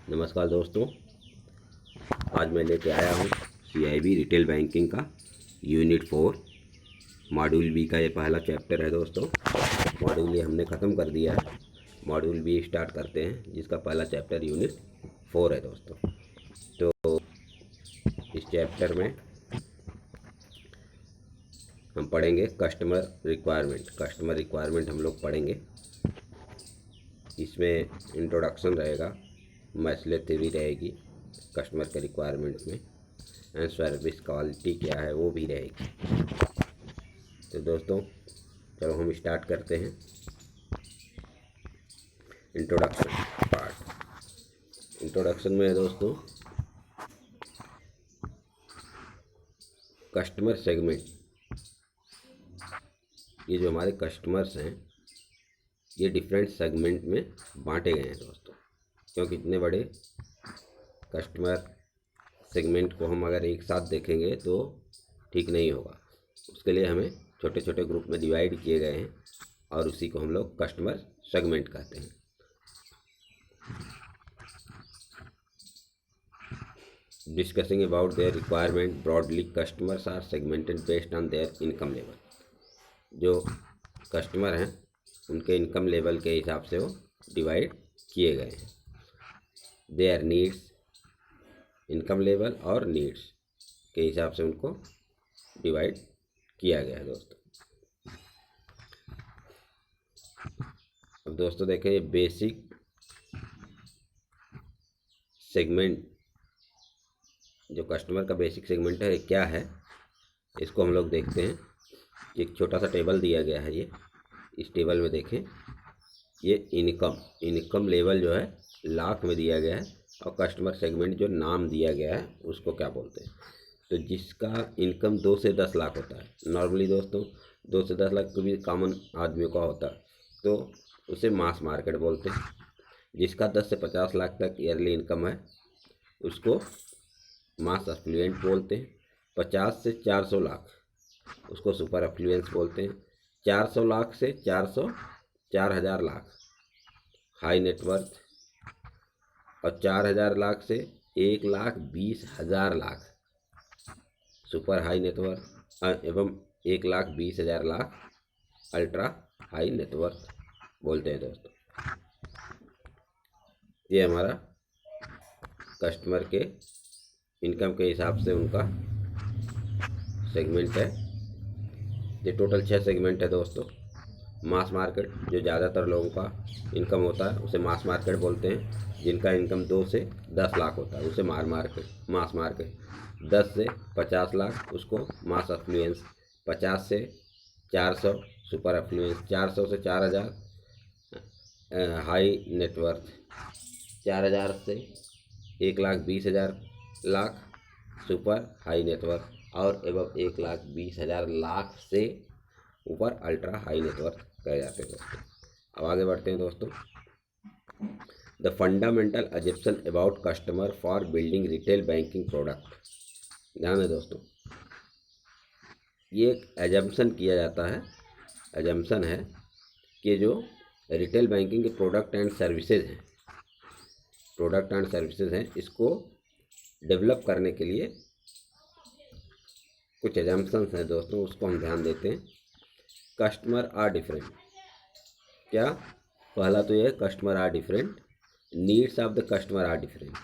नमस्कार दोस्तों, आज मैं लेके आया हूँ CIB रिटेल बैंकिंग का यूनिट 4 मॉड्यूल बी का ये पहला चैप्टर है दोस्तों। मॉड्यूल ए हमने ख़त्म कर दिया है, मॉड्यूल बी स्टार्ट करते हैं जिसका पहला चैप्टर यूनिट 4 है दोस्तों। तो इस चैप्टर में हम पढ़ेंगे कस्टमर रिक्वायरमेंट हम लोग पढ़ेंगे। इसमें इंट्रोडक्शन रहेगा, मसले थ्योरी रहेगी कस्टमर के रिक्वायरमेंट में, एंड सर्विस क्वालिटी क्या है वो भी रहेगी। तो दोस्तों चलो हम स्टार्ट करते हैं। Introduction part. इंट्रोडक्शन में है दोस्तों कस्टमर सेगमेंट। ये जो हमारे कस्टमर्स हैं ये डिफरेंट सेगमेंट में बांटे गए हैं दोस्तों, क्योंकि इतने बड़े कस्टमर सेगमेंट को हम अगर एक साथ देखेंगे तो ठीक नहीं होगा। उसके लिए हमें छोटे छोटे ग्रुप में डिवाइड किए गए हैं और उसी को हम लोग कस्टमर सेगमेंट कहते हैं। Discussing about their requirement broadly, customers are segmented based on their income level. जो कस्टमर हैं उनके इनकम लेवल के हिसाब से वो डिवाइड किए गए हैं। देयर नीड्स, इनकम लेवल और नीड्स के हिसाब से उनको डिवाइड किया गया है दोस्तों। अब दोस्तों देखें, ये बेसिक सेगमेंट, जो कस्टमर का बेसिक सेगमेंट है क्या है, इसको हम लोग देखते हैं। एक छोटा सा टेबल दिया गया है। ये इस टेबल में देखें, ये इनकम लेवल जो है लाख में दिया गया है और कस्टमर सेगमेंट जो नाम दिया गया है उसको क्या बोलते हैं। तो जिसका इनकम 2 से 10 लाख होता है, नॉर्मली दोस्तों 2 से 10 लाख को भी कॉमन आदमियों का होता है, तो उसे मास मार्केट बोलते हैं। जिसका 10 से 50 लाख तक ईयरली इनकम है उसको मास अफ्लुएंट बोलते हैं। 50 से 400 लाख उसको सुपर अफ्लुएंस बोलते हैं। 400 लाख से 4,000 लाख हाई नेटवर्थ, और 4,000 लाख से 1,20,000 लाख सुपर हाई नेटवर्थ एवं 1,20,000 लाख अल्ट्रा हाई नेटवर्थ बोलते हैं दोस्तों। ये हमारा कस्टमर के इनकम के हिसाब से उनका सेगमेंट है। ये टोटल 6 सेगमेंट है दोस्तों। मास मार्केट, जो ज़्यादातर लोगों का इनकम होता है उसे मास मार्केट बोलते हैं। जिनका इनकम 2 से 10 लाख होता है उसे मास मार्केट। 10 से 50 लाख उसको मास अफ्लुएंस। 50 से 400 सुपर अफ्लुएंस। 400 से 4,000 हाई नेटवर्थ। 4,000 से 1,20,000 लाख सुपर हाई नेटवर्थ, और एवं 1,20,000 लाख से ऊपर अल्ट्रा हाई नेटवर्थ कहे जाते हैं दोस्तों। अब आगे बढ़ते हैं दोस्तों। The fundamental assumption about customer for building retail banking product. ध्यान है दोस्तों, ये एक एजम्पशन किया जाता है, एजम्पशन है कि जो रिटेल बैंकिंग के प्रोडक्ट एंड सर्विसेज हैं इसको डेवलप करने के लिए कुछ एजम्पशंस हैं दोस्तों, उसको हम ध्यान देते हैं। Customer are different. क्या? पहला तो ये customer are different. Needs of the customer are different.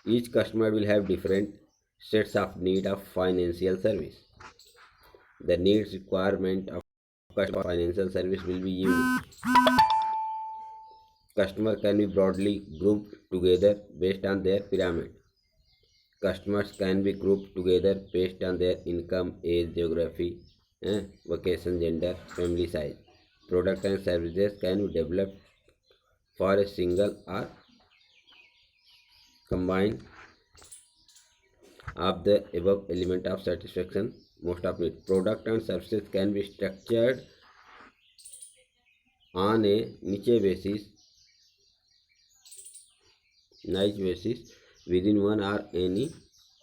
Each customer will have different sets of need of financial service. The needs requirement of customer financial service will be unique. Customer can be broadly grouped together based on their pyramid. Customers can be grouped together based on their income, age, geography, vocation, gender, family size. Product and services can be developed for a single or combined of the above element of satisfaction most of it. Product and services can be structured on a niche basis within one or any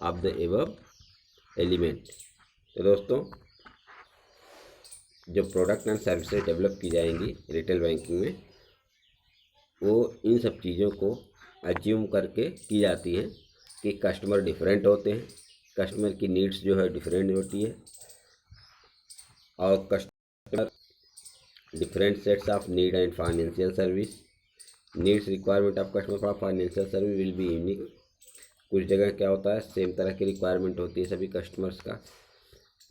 of the above element। तो दोस्तों जो product and services develop की जाएंगी retail banking में, वो इन सब चीज़ों को अज्यूम करके की जाती है कि कस्टमर डिफरेंट होते हैं, कस्टमर की नीड्स जो है डिफरेंट होती है, और customer different sets of need and financial service. Needs requirement of customer for financial service will be unique. कुछ जगह क्या होता है, सेम तरह की रिक्वायरमेंट होती है सभी कस्टमर्स का।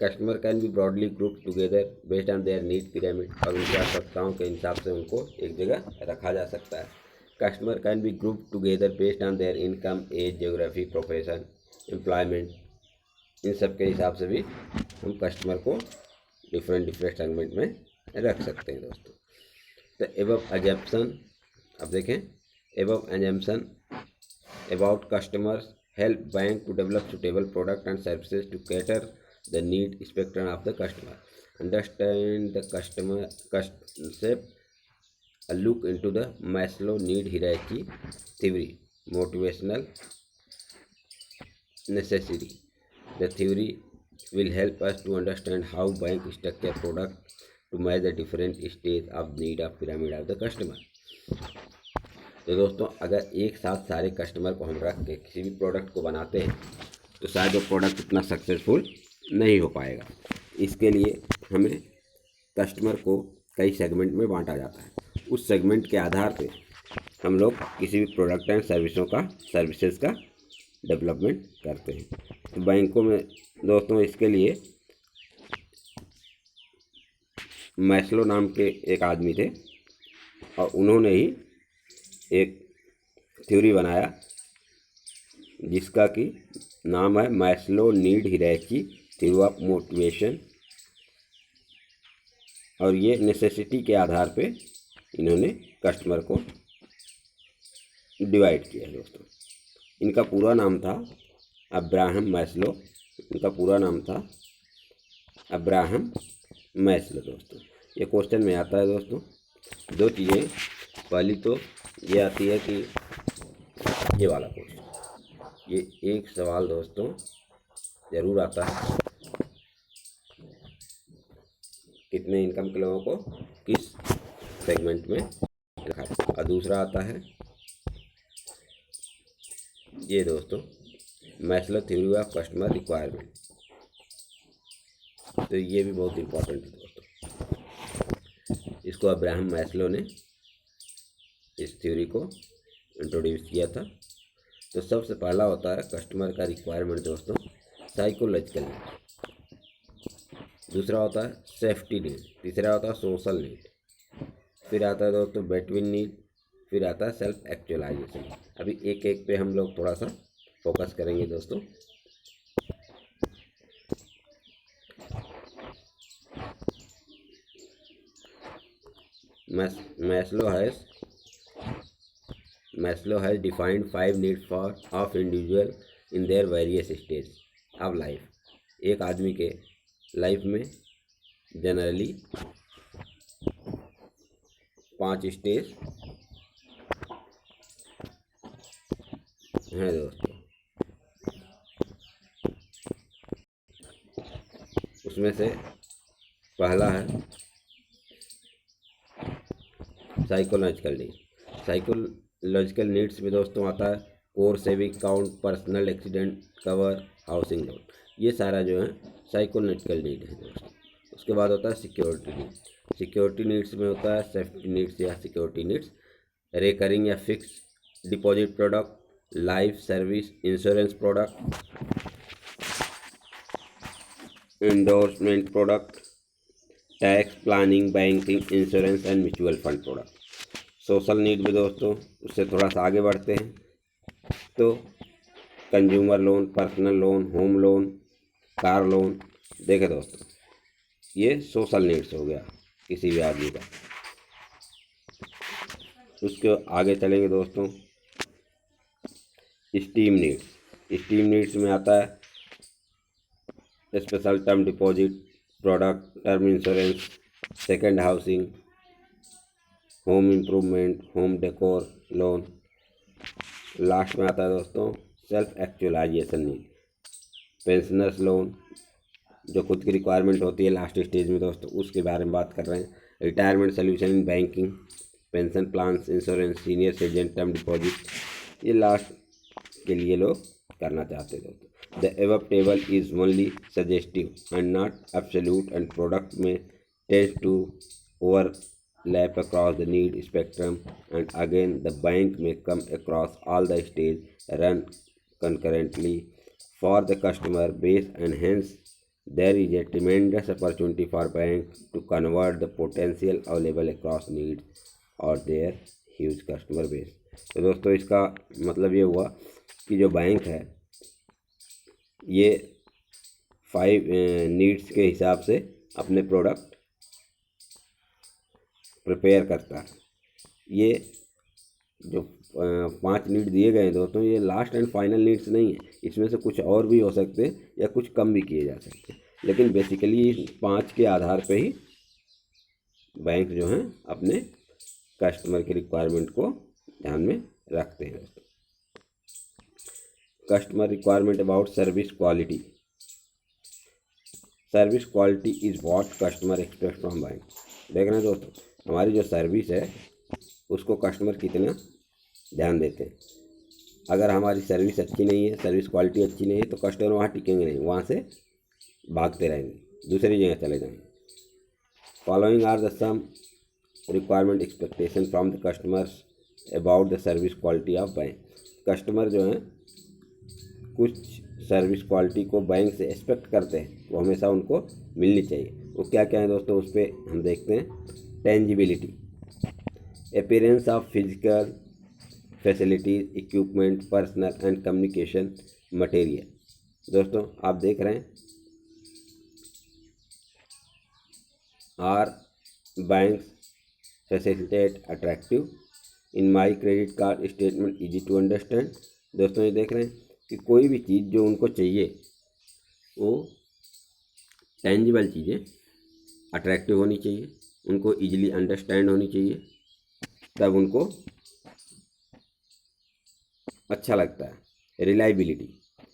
Customer can B broadly group together based on their need pyramid, और उनकी आवश्यकताओं के हिसाब से उनको एक जगह रखा जा सकता है। Customer can be group together based on their income, age, geography, profession, employment. इन सब के हिसाब से भी हम कस्टमर को डिफरेंट सेगमेंट में रख सकते हैं दोस्तों। तो एबव अजम्पशन, अब देखें, above assumption about customers help bank to develop suitable product and services to cater the need spectrum of the customer. Understand the customer concept. A look into the Maslow need hierarchy theory, motivational necessity. The theory will help us to understand how bank structure product to match the different stage of need of pyramid of the customer. तो दोस्तों, अगर एक साथ सारे customer को हम रख के किसी भी प्रोडक्ट को बनाते हैं तो शायद वो प्रोडक्ट इतना सक्सेसफुल नहीं हो पाएगा। इसके लिए हमें कस्टमर को कई सेगमेंट में बांटा जाता है। उस सेगमेंट के आधार पे हम लोग किसी भी प्रोडक्ट एंड सर्विसेज का डेवलपमेंट करते हैं। तो बैंकों में दोस्तों इसके लिए मैस्लो नाम के एक आदमी थे और उन्होंने ही एक थ्योरी बनाया जिसका कि नाम है Maslow need hierarchy theory of motivation, और ये नेसेसिटी के आधार पे इन्होंने कस्टमर को डिवाइड किया है दोस्तों। इनका पूरा नाम था अब्राहम मैस्लो। इनका पूरा नाम था अब्राहम मैस्लो दोस्तों। ये क्वेश्चन में आता है दोस्तों। दो चीज़ें, पहली तो ये आती है कि ये वाला क्वेश्चन, ये एक सवाल दोस्तों ज़रूर आता है, कितने इनकम के लोगों को किस सेगमेंट में रखा है। और दूसरा आता है ये दोस्तों Maslow theory of customer requirement. तो ये भी बहुत इम्पोर्टेंट है दोस्तों। इसको अब्राहम मैस्लो ने इस थ्योरी को इंट्रोड्यूस किया था। तो सबसे पहला होता है कस्टमर का रिक्वायरमेंट दोस्तों साइकोलॉजिकल नीड, दूसरा होता है सेफ्टी नीड, तीसरा होता है सोशल नीड, फिर आता है दोस्तों बिटवीन नीड, फिर आता है सेल्फ एक्चुअलाइजेशन। अभी एक एक पे हम लोग थोड़ा सा फोकस करेंगे दोस्तों। Maslow has defined 5 needs of individual in their various stages of life. एक आदमी के लाइफ में जनरली 5 स्टेज हैं दोस्तों। उसमें से पहला है साइकोलॉजिकल नीड। साइकोलॉजिकल नीड्स में दोस्तों आता है core saving account, personal accident cover, housing loan. ये सारा जो है साइकोलॉजिकल नीड है दोस्तों। उसके बाद होता है सिक्योरिटी नीड। सिक्योरिटी नीड्स में होता है सेफ्टी नीड्स या सिक्योरिटी नीड्स, रिकरिंग या fix deposit product, life service insurance product, endorsement product, tax planning, banking, insurance and mutual fund product. Social need में दोस्तों उससे थोड़ा सा आगे बढ़ते हैं तो consumer loan, personal loan, home loan, car loan. देखें दोस्तों, ये सोशल नीड्स हो गया किसी भी आदमी का। उसके आगे चलेंगे दोस्तों स्टीम नीड्स। स्टीम नीड्स में आता है special term deposit product, term insurance, second housing, home improvement, home decor loan. Last में आता है दोस्तों self actualization need, pensioners loan, जो खुद की रिक्वायरमेंट होती है लास्ट स्टेज में दोस्तों, उसके बारे में बात कर रहे हैं। Retirement solution in banking, pension plans, insurance, senior citizen term deposit, ये लास्ट के लिए लोग करना चाहते हैं दोस्तों। The above table is only suggestive and not absolute and product may tend to overlap across the need spectrum, and again the bank may come across all the stage run concurrently for the customer base, and hence there is a tremendous opportunity for bank to convert the potential available across needs or their huge customer base। तो दोस्तों इसका मतलब ये हुआ कि जो bank है ये 5 नीड्स के हिसाब से अपने प्रोडक्ट प्रिपेयर करता है। ये जो 5 नीड दिए गए हैं दोस्तों, ये लास्ट एंड फाइनल नीड्स नहीं है, इसमें से कुछ और भी हो सकते हैं या कुछ कम भी किए जा सकते हैं, लेकिन बेसिकली 5 के आधार पे ही बैंक जो हैं अपने कस्टमर की रिक्वायरमेंट को ध्यान में रखते हैं दोस्तों। Customer requirement about service quality. Service quality is what customer expect from bank. देख रहे हैं दोस्तों, हमारी जो सर्विस है उसको कस्टमर कितना ध्यान देते हैं। अगर हमारी सर्विस अच्छी नहीं है, सर्विस क्वालिटी अच्छी नहीं है, तो कस्टमर वहाँ टिकेंगे नहीं, वहाँ से भागते रहेंगे, दूसरी जगह चले जाएंगे। Following are the some requirement expectation from the customers about the service quality of bank. Customer जो हैं कुछ सर्विस क्वालिटी को बैंक से एक्सपेक्ट करते हैं, वो हमेशा उनको मिलनी चाहिए। वो क्या क्या है दोस्तों, उस पर हम देखते हैं। Tangibility, appearance of physical facilities, equipment, personal and communication material. दोस्तों आप देख रहे हैं, are bank facilitate attractive in my credit card statement easy to understand. दोस्तों ये देख रहे हैं कि कोई भी चीज़ जो उनको चाहिए वो टेंजिबल चीज़ें अट्रैक्टिव होनी चाहिए, उनको इजीली अंडरस्टैंड होनी चाहिए, तब उनको अच्छा लगता है। Reliability,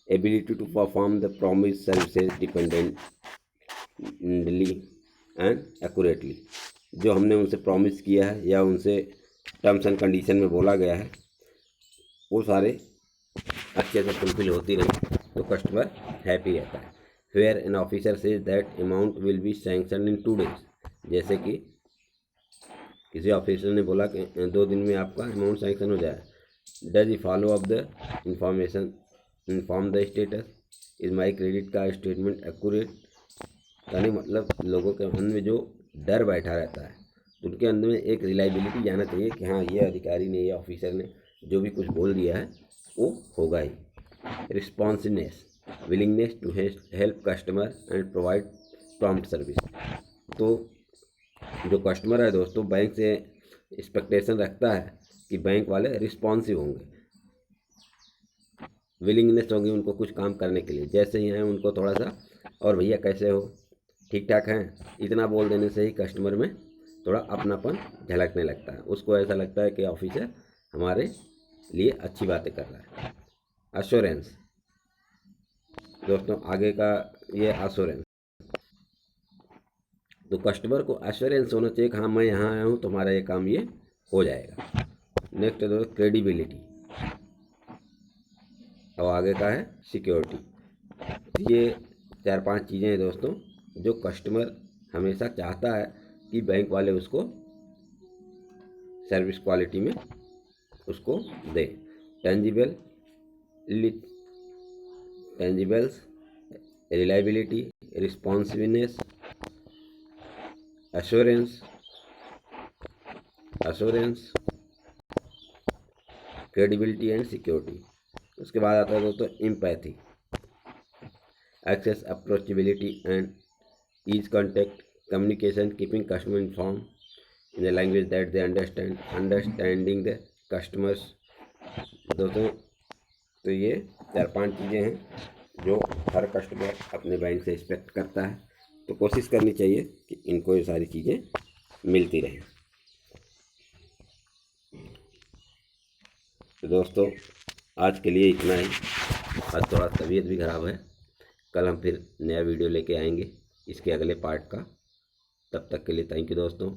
ability to perform the promise services dependently and accurately. जो हमने उनसे प्रॉमिस किया है या उनसे टर्म्स एंड कंडीशन में बोला गया है वो सारे अच्छे से फुलफिल होती रही तो कस्टमर हैप्पी रहता है। Where an officer says that amount will be sanction in 2 days। जैसे कि किसी ऑफिसर ने बोला कि 2 दिन में आपका अमाउंट सैंक्शन हो जाए। Does E follow up the information, inform the status, is my credit card statement accurate. यानी मतलब लोगों के मन में जो डर बैठा रहता है, उनके अंदर में एक रिलायबिलिटी जाना चाहिए कि हाँ ये अधिकारी ने, ये ऑफिसर ने जो भी कुछ बोल दिया है वो होगा ही। Responsiveness, willingness to help customer and provide prompt service. तो जो कस्टमर है दोस्तों बैंक से एक्सपेक्टेशन रखता है कि बैंक वाले रिस्पॉन्सिव होंगे, विलिंगनेस होगी उनको कुछ काम करने के लिए। जैसे ही आए उनको थोड़ा सा और भैया कैसे हो, ठीक ठाक हैं, इतना बोल देने से ही कस्टमर में थोड़ा अपनापन झलकने लगता है। उसको ऐसा लगता है कि ऑफिसर हमारे लिए अच्छी बातें कर रहा है। अश्योरेंस, दोस्तों आगे का ये अश्योरेंस, तो कस्टमर को एश्योरेंस होना चाहिए कि हाँ मैं यहाँ आया हूँ, तुम्हारा ये काम ये हो जाएगा। नेक्स्ट है दोस्तों क्रेडिबिलिटी, और आगे का है सिक्योरिटी। ये 4-5 चीज़ें हैं दोस्तों जो कस्टमर हमेशा चाहता है कि बैंक वाले उसको सर्विस क्वालिटी में उसको दें। Tangibles, reliability, responsiveness, assurance, credibility and security. उसके बाद आता है दोस्तों empathy, access, approachability and ease contact, communication, keeping customer inform in the language that they understand, understanding the customers. दोस्तों तो ये 4-5 चीज़ें हैं जो हर कस्टमर अपने बैंक से एक्सपेक्ट करता है, तो कोशिश करनी चाहिए कि इनको ये सारी चीज़ें मिलती रहें। तो दोस्तों आज के लिए इतना ही। आज थोड़ा तबीयत भी ख़राब है, कल हम फिर नया वीडियो लेके आएंगे इसके अगले पार्ट का। तब तक के लिए थैंक यू दोस्तों।